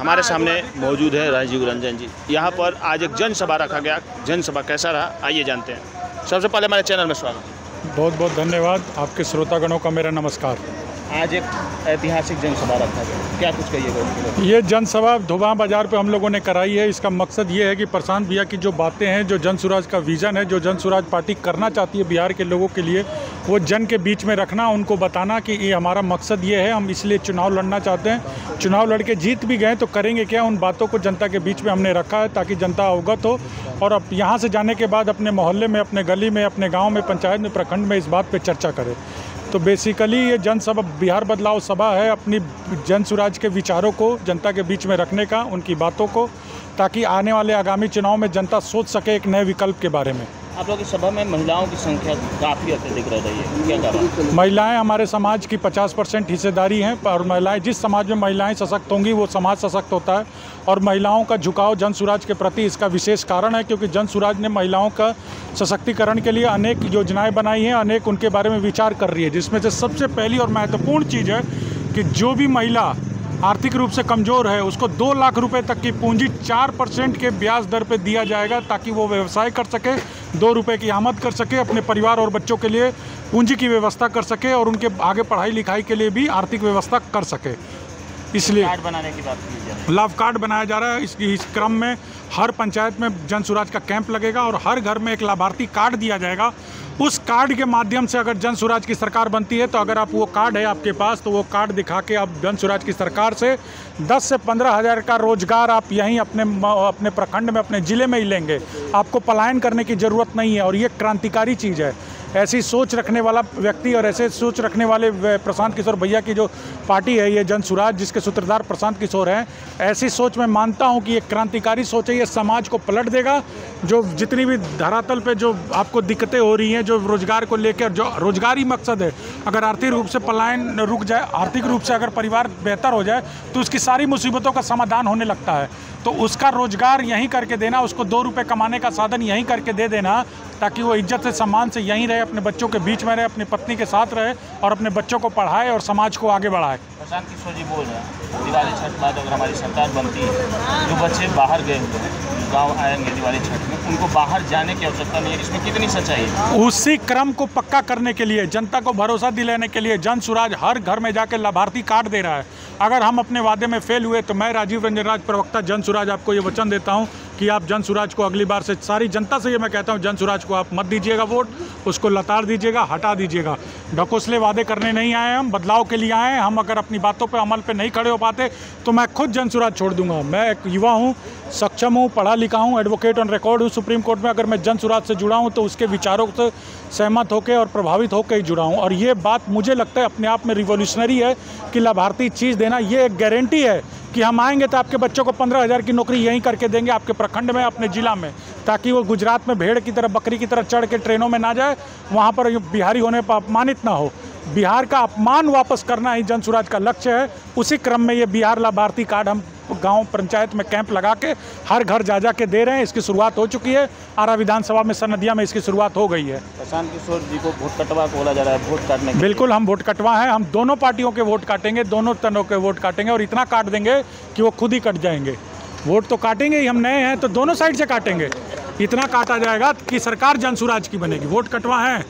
हमारे सामने मौजूद है राजीव रंजन जी। यहाँ पर आज एक जनसभा रखा गया। जनसभा कैसा रहा आइए जानते हैं। सबसे पहले हमारे चैनल में स्वागत। बहुत बहुत धन्यवाद। आपके श्रोतागणों का मेरा नमस्कार। आज एक ऐतिहासिक जनसभा रखा गया, क्या कुछ कहिएगा? ये जनसभा धोबा बाज़ार पे हम लोगों ने कराई है। इसका मकसद ये है कि प्रशांत भैया की जो बातें हैं, जो जन सुराज का विज़न है, जो जन सुराज पार्टी करना चाहती है बिहार के लोगों के लिए, वो जन के बीच में रखना, उनको बताना कि ये हमारा मकसद ये है, हम इसलिए चुनाव लड़ना चाहते हैं। चुनाव लड़ के जीत भी गए तो करेंगे क्या, उन बातों को जनता के बीच में हमने रखा है ताकि जनता अवगत हो। और अब यहाँ से जाने के बाद अपने मोहल्ले में, अपने गली में, अपने गाँव में, पंचायत में, प्रखंड में इस बात पर चर्चा करें। तो बेसिकली ये जनसभा बिहार बदलाव सभा है, अपनी जन सुराज के विचारों को जनता के बीच में रखने का, उनकी बातों को, ताकि आने वाले आगामी चुनाव में जनता सोच सके एक नए विकल्प के बारे में। आप लोगों की सभा में महिलाओं की संख्या काफ़ी अत्यधिक रह रही है, क्या कारण? महिलाएं हमारे समाज की 50% हिस्सेदारी हैं और महिलाएं, जिस समाज में महिलाएं सशक्त होंगी वो समाज सशक्त होता है। और महिलाओं का झुकाव जन सुराज के प्रति इसका विशेष कारण है, क्योंकि जन सुराज ने महिलाओं का सशक्तिकरण के लिए अनेक योजनाएं बनाई हैं, अनेक उनके बारे में विचार कर रही है। जिसमें से सबसे पहली और महत्वपूर्ण चीज़ है कि जो भी महिला आर्थिक रूप से कमज़ोर है उसको 2 लाख रुपए तक की पूंजी 4% के ब्याज दर पे दिया जाएगा, ताकि वो व्यवसाय कर सके, 2 रुपये की आमद कर सके, अपने परिवार और बच्चों के लिए पूंजी की व्यवस्था कर सके और उनके आगे पढ़ाई लिखाई के लिए भी आर्थिक व्यवस्था कर सके। इसलिए कार्ड बनाने की बात की जा रही है। लाभ कार्ड बनाया जा रहा है। इस क्रम में हर पंचायत में जन सुराज का कैंप लगेगा और हर घर में एक लाभार्थी कार्ड दिया जाएगा। उस कार्ड के माध्यम से अगर जन सुराज की सरकार बनती है तो अगर आप वो कार्ड है आपके पास तो वो कार्ड दिखा के आप जन सुराज की सरकार से 10 से 15 हज़ार का रोजगार आप यहीं अपने प्रखंड में, अपने ज़िले में ही लेंगे। आपको पलायन करने की ज़रूरत नहीं है और ये क्रांतिकारी चीज़ है। ऐसी सोच रखने वाला व्यक्ति और ऐसे सोच रखने वाले प्रशांत किशोर भैया की जो पार्टी है, ये जन सुराज, जिसके सूत्रधार प्रशांत किशोर हैं, ऐसी सोच मैं मानता हूं कि ये क्रांतिकारी सोच है। ये समाज को पलट देगा। जो जितनी भी धरातल पे जो आपको दिक्कतें हो रही हैं, जो रोजगार को लेकर, जो रोजगारी मकसद है, अगर आर्थिक रूप से पलायन रुक जाए, आर्थिक रूप से अगर परिवार बेहतर हो जाए तो उसकी सारी मुसीबतों का समाधान होने लगता है। तो उसका रोजगार यहीं करके देना, उसको 2 रुपये कमाने का साधन यहीं करके दे देना, ताकि वो इज्जत से, सम्मान से यहीं रहे, अपने बच्चों के बीच में रहे, अपनी पत्नी के साथ रहे और अपने बच्चों को पढ़ाए और समाज को आगे बढ़ाए। प्रशांत किशोर जी बोल रहे हैं दिवाली छठ बाद अगर हमारी सरकार बनती है, जो बच्चे बाहर गए हुए हैं, गाँव आएंगे दिवाली छठ में, उनको बाहर जाने की आवश्यकता नहीं है। इसमें कितनी सच्चाई है? उसी क्रम को पक्का करने के लिए, जनता को भरोसा दिलाने के लिए जन सुराज हर घर में जाकर लाभार्थी कार्ड दे रहा है। अगर हम अपने वादे में फेल हुए तो मैं राजीव रंजन राज, प्रवक्ता जन सुराज, आपको ये वचन देता हूँ कि आप जन सुराज को अगली बार से, सारी जनता से ये मैं कहता हूँ, जन सुराज को आप मत दीजिएगा वोट, उसको लताड़ दीजिएगा, हटा दीजिएगा। ढकोसले वादे करने नहीं आए हम, बदलाव के लिए आए हैं। हम अगर अपनी बातों पे अमल पे नहीं खड़े हो पाते तो मैं खुद जन सुराज छोड़ दूंगा। मैं एक युवा हूँ, सक्षम हूँ, पढ़ा लिखा हूँ, एडवोकेट ऑन रिकॉर्ड हूँ सुप्रीम कोर्ट में। अगर मैं जन सुराज से जुड़ा हूँ तो उसके विचारों से सहमत होकर और प्रभावित होकर ही जुड़ा हूँ। और ये बात मुझे लगता है अपने आप में रिवॉल्यूशनरी है कि लाभार्थी चीज़ देना, ये एक गारंटी है कि हम आएंगे तो आपके बच्चों को 15,000 की नौकरी यहीं करके देंगे, आपके प्रखंड में, अपने ज़िला में, ताकि वो गुजरात में भेड़ की तरह, बकरी की तरह चढ़ के ट्रेनों में ना जाए, वहाँ पर बिहारी होने पर अपमानित ना हो। बिहार का अपमान वापस करना ही जन सुराज का लक्ष्य है। उसी क्रम में ये बिहार लाभार्थी कार्ड हम गांव पंचायत में कैंप लगा के हर घर जा के दे रहे हैं। इसकी शुरुआत हो चुकी है। आरा विधानसभा में सनदिया में इसकी शुरुआत हो गई है। प्रशांत किशोर जी को वोट कटवा बोला जा रहा है, वोट काटने? बिल्कुल, हम वोट कटवा हैं। हम दोनों पार्टियों के वोट काटेंगे, दोनों तरह के वोट काटेंगे और इतना काट देंगे कि वो खुद ही कट जाएंगे। वोट तो काटेंगे ही, हम नए हैं तो दोनों साइड से काटेंगे। इतना काटा जाएगा कि सरकार जन सुराज की बनेगी। वोट कटवा है,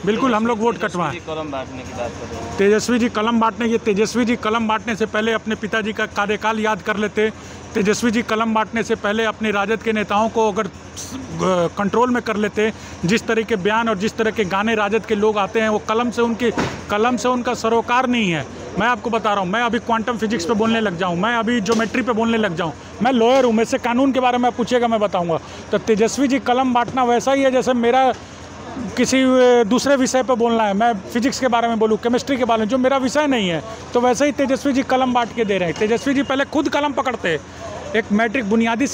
बिल्कुल हम लोग वोट कटवाएं। कलम बांटने की बात कर रहे हैं। तेजस्वी जी कलम बांटने, ये तेजस्वी जी कलम बांटने से पहले अपने पिताजी का कार्यकाल याद कर लेते। तेजस्वी जी कलम बांटने से पहले अपने राजद के नेताओं को अगर कंट्रोल में कर लेते, जिस तरह के बयान और जिस तरह के गाने राजद के लोग आते हैं, वो कलम से उनका सरोकार नहीं है। मैं आपको बता रहा हूँ, मैं अभी क्वांटम फिजिक्स पे बोलने लग जाऊँ, मैं अभी ज्योमेट्री पे बोलने लग जाऊँ, मैं लॉयर हूँ, मेरे से कानून के बारे में पूछेगा मैं बताऊँगा। तो तेजस्वी जी कलम बांटना वैसा ही है जैसे मेरा किसी दूसरे विषय पर बोलना है। मैं फिजिक्स के बारे में बोलूँ, केमिस्ट्री के बारे में, जो मेरा विषय नहीं है। तो वैसे ही तेजस्वी जी कलम बांट के दे रहे हैं। तेजस्वी जी पहले खुद कलम पकड़ते। एक मैट्रिक बुनियादी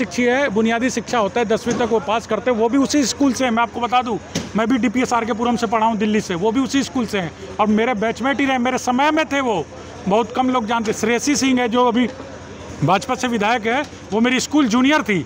शिक्षा होता है, 10वीं तक वो पास करते हैं, वो भी उसी स्कूल से हैं। मैं आपको बता दूं, मैं भी DPS RK पुरम से पढ़ा हूँ दिल्ली से, वो भी उसी स्कूल से हैं और मेरे बैचमेट ही रहे, मेरे समय में थे वो। बहुत कम लोग जानते। श्रेयसी सिंह है जो अभी भाजपा से विधायक है, वो मेरी स्कूल जूनियर थी।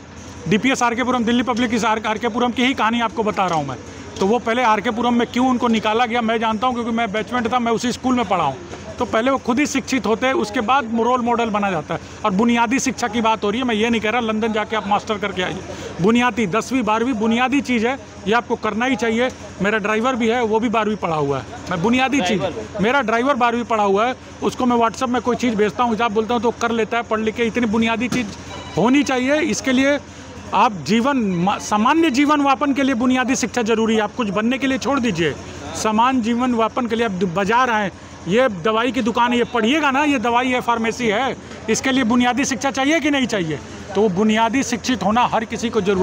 DPS RK पुरम, दिल्ली पब्लिक RK पुरम की ही कहानी आपको बता रहा हूँ मैं। तो वो पहले RK पुरम में क्यों उनको निकाला गया मैं जानता हूँ, क्योंकि मैं बैचमेट था, मैं उसी स्कूल में पढ़ा हूँ। तो पहले वो खुद ही शिक्षित होते हैं, उसके बाद रोल मॉडल बना जाता है। और बुनियादी शिक्षा की बात हो रही है, मैं ये नहीं कह रहा लंदन जाके आप मास्टर करके आइए, बुनियादी 10वीं 12वीं बुनियादी चीज़ है, ये आपको करना ही चाहिए। मेरा ड्राइवर भी है, वो भी 12वीं पढ़ा हुआ है। मैं बुनियादी चीज़, मेरा ड्राइवर 12वीं पढ़ा हुआ है, उसको मैं व्हाट्सअप में कोई चीज़ भेजता हूँ, हिसाब बोलता हूँ तो कर लेता है पढ़ लिख के। इतनी बुनियादी चीज़ होनी चाहिए। इसके लिए आप सामान्य जीवन यापन के लिए बुनियादी शिक्षा जरूरी है। आप कुछ बनने के लिए छोड़ दीजिए, सामान्य जीवन यापन के लिए आप बाजार आए, ये दवाई की दुकान है, ये पढ़िएगा ना, ये दवाई है, फार्मेसी है, इसके लिए बुनियादी शिक्षा चाहिए कि नहीं चाहिए? तो बुनियादी शिक्षित होना हर किसी को जरूर